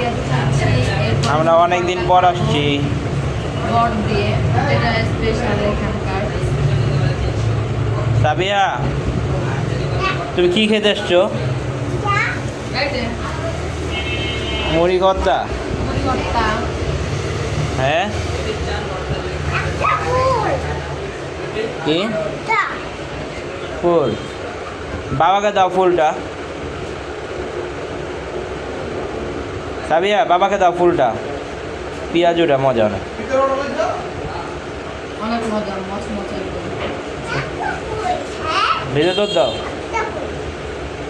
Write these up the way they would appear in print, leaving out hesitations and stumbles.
পেঁয়াজু খাচ্ছি। আমরা অনেক দিন পর আসছি। বট দিয়ে, যেটা স্পেশাল এখানকার। সাবিয়া, তুমি কি খেতে এসছো? মুড়ি কর্তা। কর্তা। হ্যাঁ কি ফুল? বাবাকে দাও ফুলটা। সাবিয়া, বাবাকে দাও ফুলটা। পেঁয়াজুটা মজা অনেক। অনেক মজা, মচমচে একদম। ভেজে তোর দাও।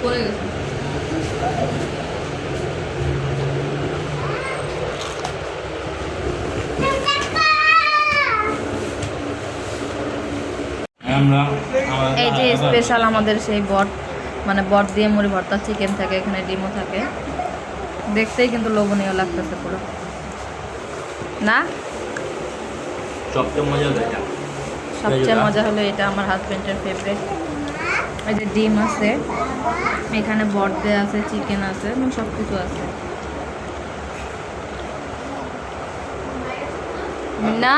পড়ে গেছে। এই যে স্পেশাল আমাদের সেই বট, মানে বট দিয়ে মুড়ি ভর্তা, চিকেন থাকে, এখানে ডিমও থাকে। দেখতেই কিন্তু লোভনীয় লাগতেছে পুরো, না? সবচেয়ে মজা হলো এটা, আমার হাজবেন্ডের ফেভারিট। এই যে ডিম আছে, এখানে বট দেয়া আছে, চিকেন আছে, সব কিছু আছে। না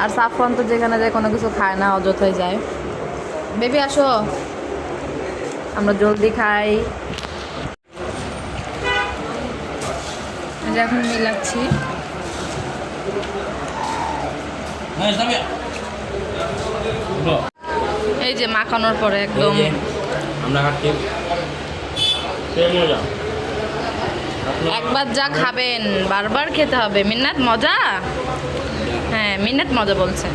আর সাফওয়ান তো যেখানে যায় কোনো কিছু খায় না, অযথাই যায়। বেবি আসো, আমরা জলদি খাই। এখন মিলাচ্ছি। এই যে মাখানোর পরে একদম আমরা খাচ্ছি। একবার যা খাবেন বারবার খেতে হবে। মিন্নাত মজা? হ্যাঁ, মিন্নাত মজা বলছে।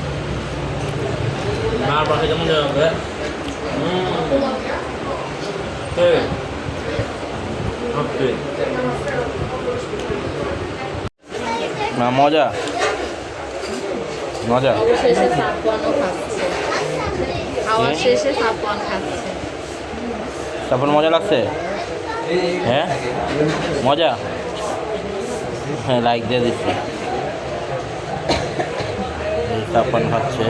মজা মজা। শেষে সাফওয়ানও খাচ্ছে, খাওয়ার শেষে সাফওয়ান খাচ্ছে। তারপর মজা লাগছে? হ্যাঁ মজা। হ্যাঁ, লাইক দিয়ে দিচ্ছি। সাফওয়ান খাচ্ছে।